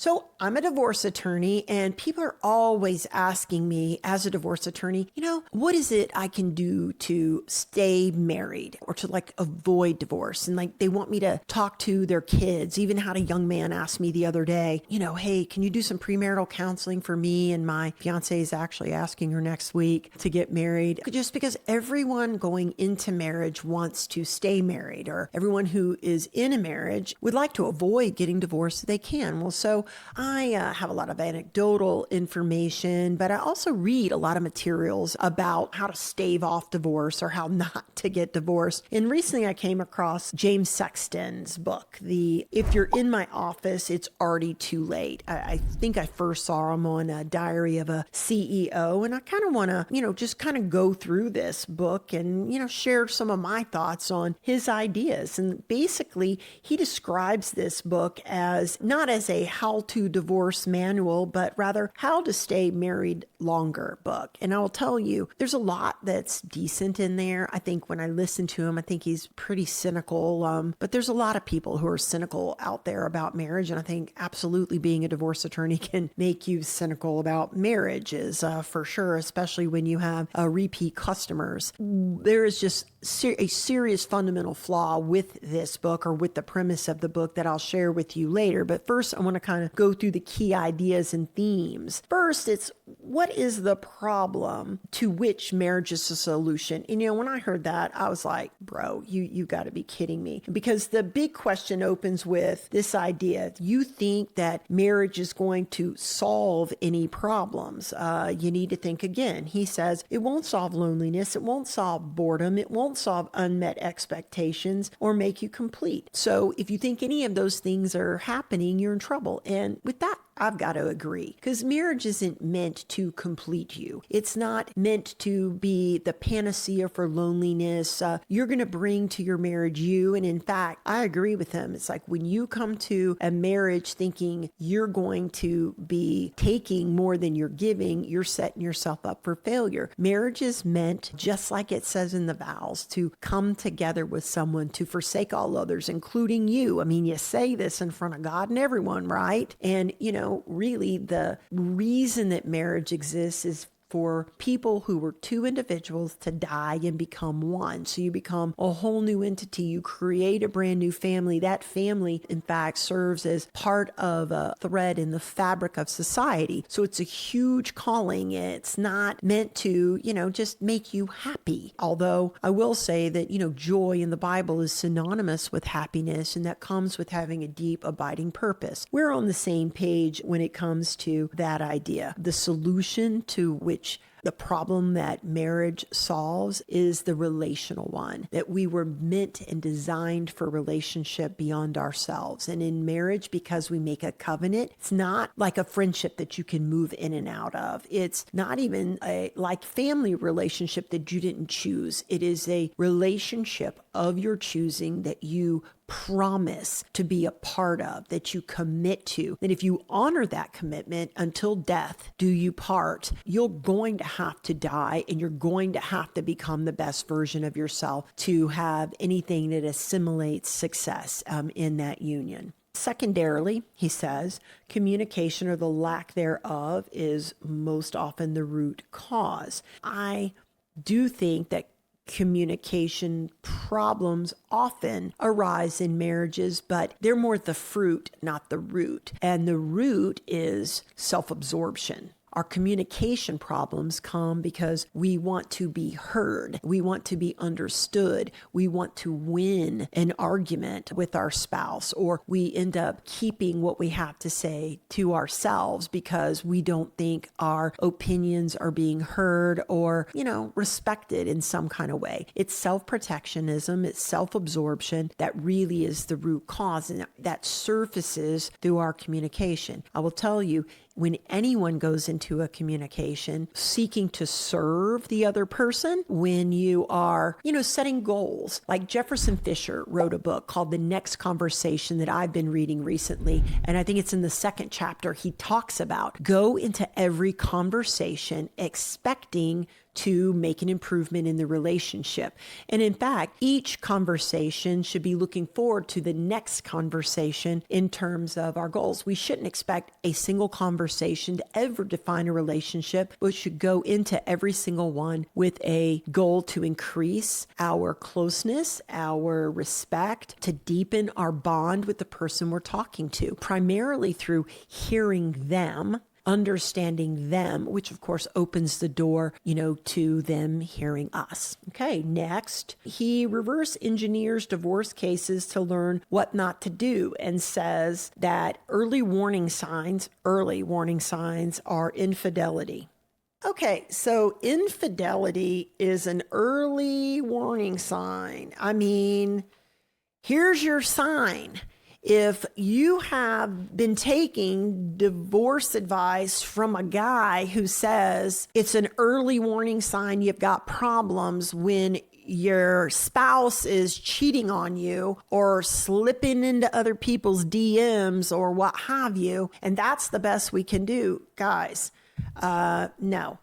So I'm a divorce attorney, and people are always asking me as a divorce attorney, what is it I can do to stay married or to avoid divorce? And they want me to talk to their kids. Even had a young man ask me the other day, hey, can you do some premarital counseling for me? And my fiance is actually asking her next week to get married, just because everyone going into marriage wants to stay married, or everyone who is in a marriage would like to avoid getting divorced if they can. Well, so I have a lot of anecdotal information, but I also read a lot of materials about how to stave off divorce or how not to get divorced. And recently I came across James Sexton's book, If You're in My Office, It's Already Too Late. I think I first saw him on a Diary of a CEO, and I kind of want to, just kind of go through this book and, share some of my thoughts on his ideas. And basically, he describes this book as not as a how-to divorce manual, but rather how to stay married longer book. And I will tell you, there's a lot that's decent in there. I think when I listen to him, I think he's pretty cynical, but there's a lot of people who are cynical out there about marriage. And I think absolutely being a divorce attorney can make you cynical about marriages, for sure, especially when you have repeat customers. There is just a serious fundamental flaw with this book, or with the premise of the book, that I'll share with you later. But first, I want to kind of go through the key ideas and themes. First, it's what is the problem to which marriage is a solution? And when I heard that, I was like, bro, you got to be kidding me. Because the big question opens with this idea. You think that marriage is going to solve any problems. You need to think again. He says it won't solve loneliness. It won't solve boredom. It won't solve unmet expectations or make you complete. So if you think any of those things are happening, you're in trouble. And with that, I've got to agree, because marriage isn't meant to complete you. It's not meant to be the panacea for loneliness. You're going to bring to your marriage you. And in fact, I agree with him. It's like when you come to a marriage thinking you're going to be taking more than you're giving, you're setting yourself up for failure. Marriage is meant, just like it says in the vows, to come together with someone, to forsake all others, including you. I mean, you say this in front of God and everyone, right? And, really the reason that marriage exists is for people who were two individuals to die and become one. So you become a whole new entity. You create a brand new family. That family, in fact, serves as part of a thread in the fabric of society. So it's a huge calling. It's not meant to, just make you happy. Although I will say that, joy in the Bible is synonymous with happiness, and that comes with having a deep, abiding purpose. We're on the same page when it comes to that idea. The solution to which the problem that marriage solves is the relational one, that we were meant and designed for relationship beyond ourselves. And in marriage, because we make a covenant, it's not like a friendship that you can move in and out of. It's not even a like family relationship that you didn't choose. It is a relationship of your choosing that you promise to be a part of, that you commit to. And if you honor that commitment until death do you part, you're going to have to die, and you're going to have to become the best version of yourself to have anything that assimilates success in that union. Secondarily, he says, communication or the lack thereof is most often the root cause. I do think that communication problems often arise in marriages, but they're more the fruit, not the root. And the root is self-absorption. Our communication problems come because we want to be heard. We want to be understood. We want to win an argument with our spouse, or we end up keeping what we have to say to ourselves because we don't think our opinions are being heard or, respected in some kind of way. It's self-protectionism. It's self-absorption that really is the root cause, and that surfaces through our communication. I will tell you, when anyone goes into a communication seeking to serve the other person, when you are, setting goals, like Jefferson Fisher wrote a book called The Next Conversation that I've been reading recently. And I think it's in the second chapter. He talks about go into every conversation expecting to make an improvement in the relationship. And in fact, each conversation should be looking forward to the next conversation in terms of our goals. We shouldn't expect a single conversation to ever define a relationship, but should go into every single one with a goal to increase our closeness, our respect, to deepen our bond with the person we're talking to, primarily through hearing them, understanding them, which of course opens the door, to them hearing us. Okay, next, he reverse engineers divorce cases to learn what not to do and says that early warning signs are infidelity. Okay, so infidelity is an early warning sign. I mean, here's your sign. If you have been taking divorce advice from a guy who says it's an early warning sign you've got problems when your spouse is cheating on you or slipping into other people's DMs or what have you, and that's the best we can do, guys, no.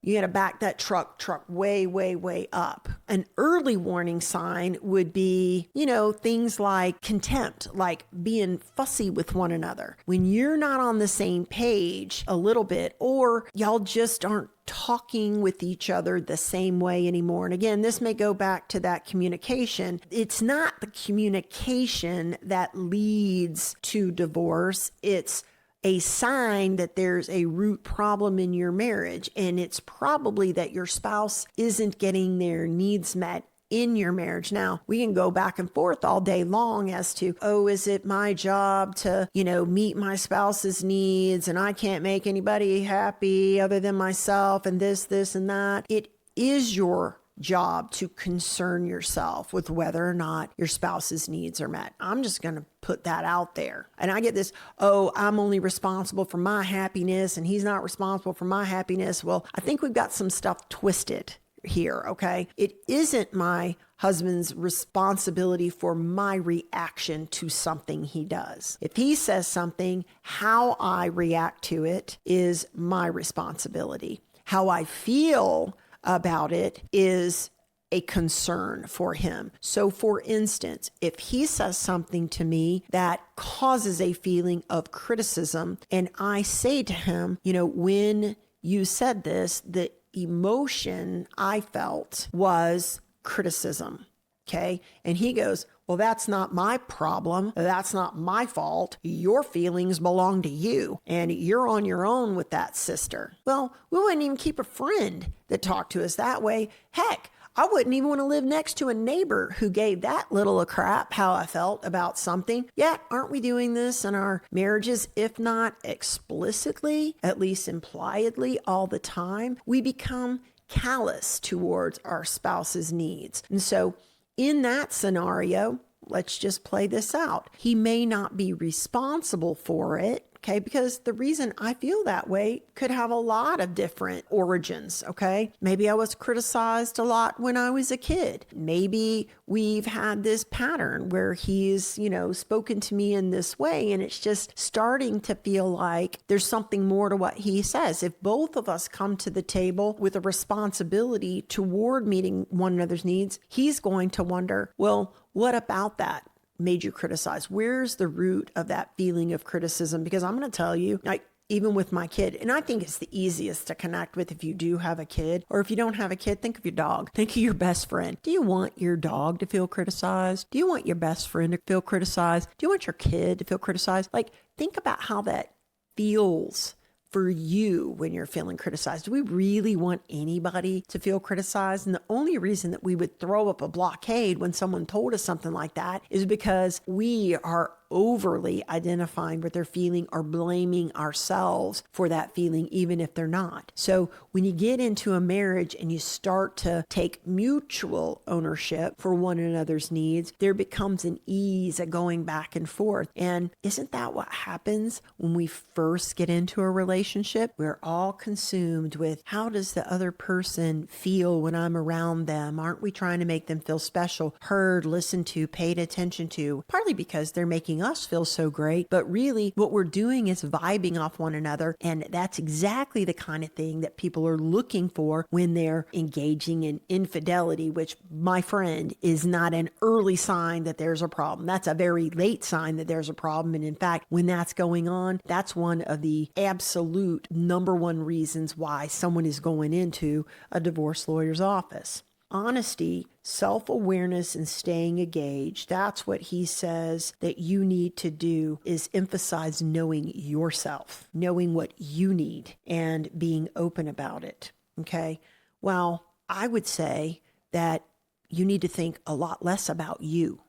You got to back that truck way, way, way up. An early warning sign would be, things like contempt, like being fussy with one another. When you're not on the same page a little bit, or y'all just aren't talking with each other the same way anymore. And again, this may go back to that communication. It's not the communication that leads to divorce. It's a sign that there's a root problem in your marriage, and it's probably that your spouse isn't getting their needs met in your marriage. Now, we can go back and forth all day long as to, is it my job to, meet my spouse's needs, and I can't make anybody happy other than myself, and this, and that. It is your job to concern yourself with whether or not your spouse's needs are met. I'm just going to put that out there. And I get this, I'm only responsible for my happiness and he's not responsible for my happiness. Well, I think we've got some stuff twisted here, okay? It isn't my husband's responsibility for my reaction to something he does. If he says something, how I react to it is my responsibility. How I feel about it is a concern for him. So for instance, if he says something to me that causes a feeling of criticism, and I say to him, when you said this, the emotion I felt was criticism. Okay. And he goes, well, that's not my problem. That's not my fault. Your feelings belong to you, and you're on your own with that, sister. Well, we wouldn't even keep a friend that talked to us that way. Heck, I wouldn't even want to live next to a neighbor who gave that little a crap how I felt about something. Yet, aren't we doing this in our marriages, if not explicitly, at least impliedly all the time? We become callous towards our spouse's needs. And so, in that scenario, let's just play this out. He may not be responsible for it, okay? Because the reason I feel that way could have a lot of different origins, okay? Maybe I was criticized a lot when I was a kid. Maybe we've had this pattern where he's, spoken to me in this way, and it's just starting to feel like there's something more to what he says. If both of us come to the table with a responsibility toward meeting one another's needs, he's going to wonder, well, what about that made you criticize? Where's the root of that feeling of criticism? Because I'm going to tell you, even with my kid, and I think it's the easiest to connect with if you do have a kid, or if you don't have a kid, think of your dog. Think of your best friend. Do you want your dog to feel criticized? Do you want your best friend to feel criticized? Do you want your kid to feel criticized? Think about how that feels for you when you're feeling criticized. Do we really want anybody to feel criticized? And the only reason that we would throw up a blockade when someone told us something like that is because we are overly identifying what they're feeling or blaming ourselves for that feeling, even if they're not. So when you get into a marriage and you start to take mutual ownership for one another's needs, there becomes an ease of going back and forth. And isn't that what happens when we first get into a relationship? We're all consumed with, how does the other person feel when I'm around them? Aren't we trying to make them feel special, heard, listened to, paid attention to? Partly because they're making making us feel so great, but really what we're doing is vibing off one another. And that's exactly the kind of thing that people are looking for when they're engaging in infidelity, which, my friend, is not an early sign that there's a problem. That's a very late sign that there's a problem. And in fact, when that's going on, that's one of the absolute number one reasons why someone is going into a divorce lawyer's office. Honesty, self-awareness, and staying engaged. That's what he says that you need to do, is emphasize knowing yourself, knowing what you need, and being open about it. Okay. Well, I would say that you need to think a lot less about you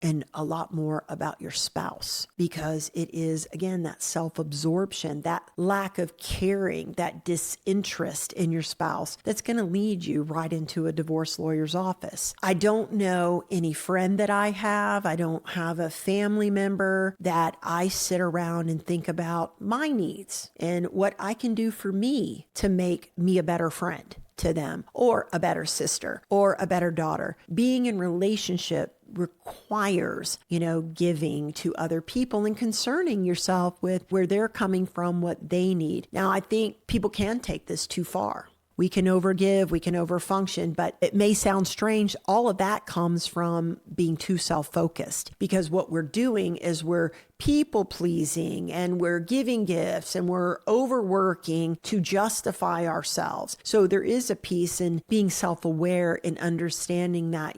and a lot more about your spouse, because it is, again, that self-absorption, that lack of caring, that disinterest in your spouse that's going to lead you right into a divorce lawyer's office. I don't know any friend that I have. I don't have a family member that I sit around and think about my needs and what I can do for me to make me a better friend to them, or a better sister, or a better daughter. Being in relationship requires, giving to other people and concerning yourself with where they're coming from, what they need. Now, I think people can take this too far. We can overgive, we can overfunction, but it may sound strange. All of that comes from being too self-focused, because what we're doing is we're people pleasing and we're giving gifts and we're overworking to justify ourselves. So there is a piece in being self-aware and understanding that,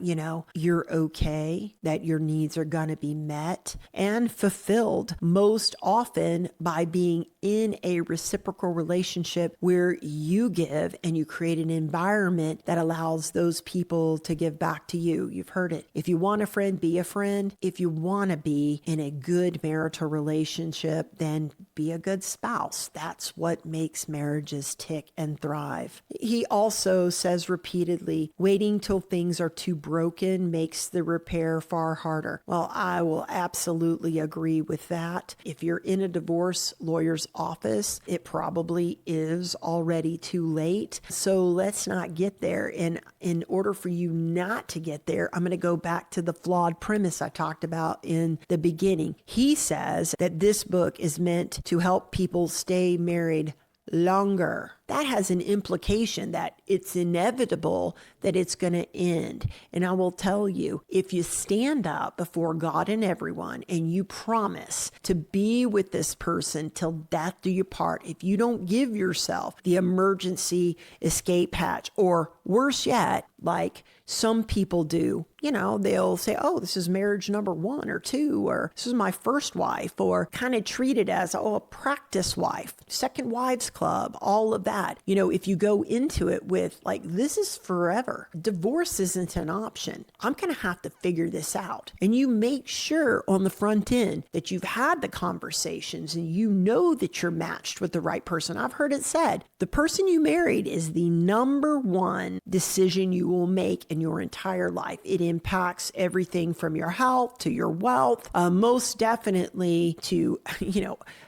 you're okay, that your needs are going to be met and fulfilled most often by being in a reciprocal relationship where you give and you create an environment that allows those people to give back to you. You've heard it. If you want a friend, be a friend. If you want to be in a good marital relationship, then be a good spouse. That's what makes marriages tick and thrive. He also says repeatedly, waiting till things are too broken makes the repair far harder. Well, I will absolutely agree with that. If you're in a divorce lawyer's office, it probably is already too late. So let's not get there. And in order for you not to get there, I'm going to go back to the flawed premise I talked about in the beginning. He says that this book is meant to help people stay married longer. That has an implication that it's inevitable that it's going to end. And I will tell you, if you stand up before God and everyone and you promise to be with this person till death do you part, if you don't give yourself the emergency escape hatch, or worse yet, like some people do, they'll say, oh, this is marriage number 1 or 2, or this is my first wife, or kind of treat it as, a practice wife, second wives club, all of that. If you go into it with this is forever, divorce isn't an option. I'm going to have to figure this out. And you make sure on the front end that you've had the conversations and that you're matched with the right person. I've heard it said, the person you married is the number one decision you will make in your entire life. It impacts everything from your health to your wealth, most definitely to,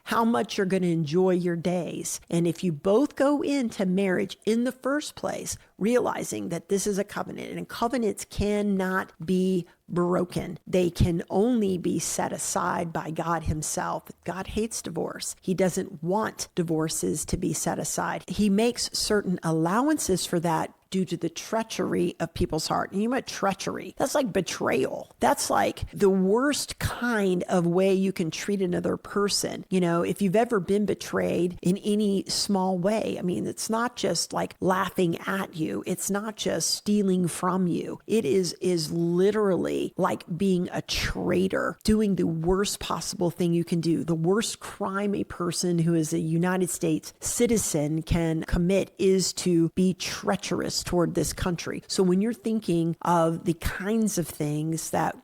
how much you're going to enjoy your days. And if you both go into marriage in the first place, realizing that this is a covenant, and covenants cannot be broken. They can only be set aside by God himself. God hates divorce. He doesn't want divorces to be set aside. He makes certain allowances for that due to the treachery of people's heart. And you know what? Treachery, that's like betrayal. That's like the worst kind of way you can treat another person. If you've ever been betrayed in any small way, it's not just like laughing at you. It's not just stealing from you. It is literally like being a traitor, doing the worst possible thing you can do. The worst crime a person who is a United States citizen can commit is to be treacherous toward this country. So when you're thinking of the kinds of things that,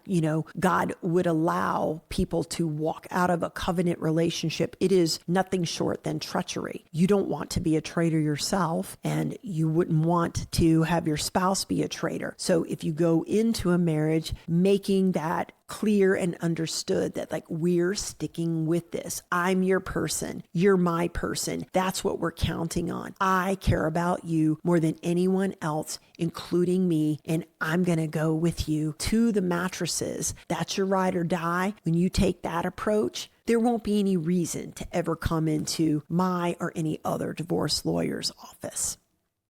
God would allow people to walk out of a covenant relationship, it is nothing short than treachery. You don't want to be a traitor yourself, and you wouldn't want to have your spouse be a traitor. So if you go into a marriage making that clear and understood that like we're sticking with this. I'm your person. You're my person. That's what we're counting on. I care about you more than anyone else, including me, and I'm going to go with you to the mattresses. That's your ride or die. When you take that approach, there won't be any reason to ever come into my or any other divorce lawyer's office.